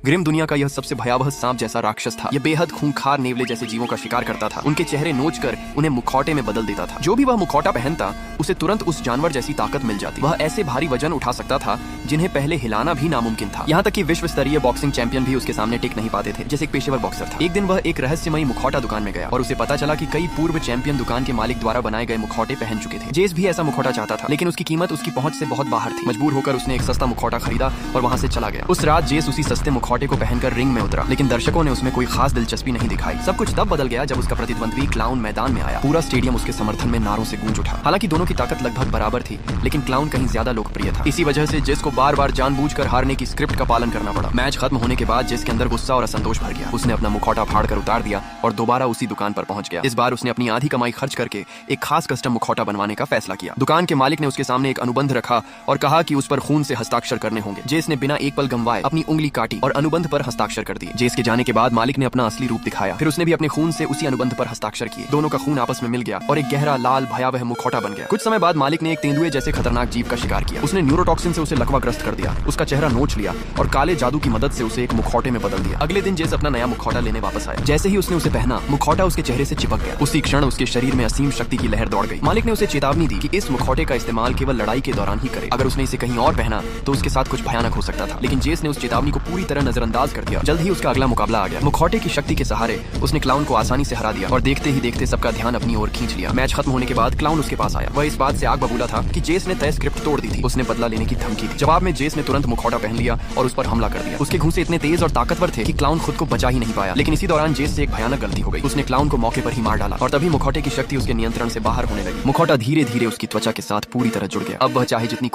Grimm दुनिया का यह सबसे भयावह सांप जैसा राक्षस था। यह बेहद खूंखार नेवले जैसे जीवों का शिकार करता था। उनके चेहरे नोचकर उन्हें मुखौटे में बदल देता था। जो भी वह मुखौटा पहनता उसे तुरंत उस जानवर जैसी ताकत मिल जाती। वह ऐसे भारी वजन उठा सकता था जिन्हें पहले हिलाना भी नामुमकिन था। यहाँ तक कि विश्व स्तरीय बॉक्सिंग चैंपियन भी उसके सामने टिक नहीं पाते थे, जैसे एक पेशेवर बॉक्सर था। एक दिन वह एक रहस्यमयी मुखौटा दुकान में गया और उसे पता चला कि कई पूर्व चैंपियन दुकान के मालिक द्वारा बनाए गए मुखौटे पहन चुके थे। जेस भी ऐसा मुखौटा चाहता था, लेकिन उसकी कीमत उसकी पहुंच से बहुत बाहर थी। मजबूर होकर उसने एक सस्ता मुखौटा खरीदा और वहां से चला गया। उस रात जेस उसी सस्ते मुखौटे को पहनकर रिंग में उतरा, लेकिन दर्शकों ने उसमें कोई खास दिलचस्पी नहीं दिखाई। सब कुछ तब बदल गया जब उसका प्रतिद्वंद्वी क्लाउन मैदान में आया। पूरा स्टेडियम उसके समर्थन में नारों से गूंज उठा। हालांकि दोनों की ताकत लगभग बराबर थी, लेकिन क्लाउन कहीं ज्यादा लोकप्रिय था। इसी वजह से जेस को बार बार जानबूझकर हारने की स्क्रिप्ट का पालन करना पड़ा। मैच खत्म होने के बाद जेस के अंदर गुस्सा और असंतोष भर गया। उसने अपना मुखौटा फाड़कर उतार दिया और दोबारा उसी दुकान पर पहुंच गया। इस बार उसने अपनी आधी कमाई खर्च करके एक खास कस्टम मुखौटा बनवाने का फैसला किया। दुकान के मालिक ने उसके सामने एक अनुबंध रखा और कहा कि उस पर खून से हस्ताक्षर करने होंगे। जेस ने बिना एक पल गंवाए अपनी उंगली काटी और अनुबंध पर हस्ताक्षर कर दिए। जेस के जाने के बाद मालिक ने अपना असली रूप दिखाया। फिर उसने भी अपने खून से उसी अनुबंध पर हस्ताक्षर किए। दोनों का खून आपस में मिल गया और एक गहरा लाल भयावह मुखौटा बन गया। कुछ समय बाद मालिक ने एक तेंदुए जैसे खतरनाक जीव का शिकार किया। उसने न्यूरोटॉक्सिन से उसे लकवाग्रस्त कर दिया, उसका चेहरा नोच लिया और काले जादू की मदद से उसे एक मुखौटे में बदल दिया। अगले दिन जेस अपना नया मुखौटा लेने वापस आया। जैसे ही उसने उसे पहना, मुखौटा उसके चेहरे से चिपक गया। उसी क्षण उसके शरीर में असीम शक्ति की लहर दौड़ गई। मालिक ने उसे चेतावनी दी कि इस मुखौटे का इस्तेमाल केवल लड़ाई के दौरान ही करे। अगर उसने इसे कहीं और पहना तो उसके साथ कुछ भयानक हो सकता था। लेकिन जेस ने उस चेतावनी को पूरी तरह नजरअंदाज कर दिया। जल्द ही उसका अगला मुकाबला आ गया। मुखौटे की शक्ति के सहारे उसने क्लाउन को आसानी से हरा दिया और देखते ही देखते सबका ध्यान अपनी ओर खींच लिया। मैच खत्म होने के बाद क्लाउन उसके पास आया। वह इस बात से आग बबूला था कि जेस ने तय स्क्रिप्ट तोड़ दी थी। उसने बदला लेने की धमकी दी। जवाब में जेस ने तुरंत मुखौटा पहन लिया और उस पर हमला कर दिया। उसके घूंसे इतने तेज और ताकतवर थे कि क्लाउन खुद को बचा ही नहीं पाया। लेकिन इसी दौरान जेस से एक भयानक गलती हो गई। उसने क्लाउन को मौके पर ही मार डाला और तभी मुखौटे की शक्ति उसके नियंत्रण से बाहर होने लगी। मुखौटा धीरे धीरे उसकी त्वचा के साथ पूरी तरह जुड़ गया। अब वह चाहे जितनी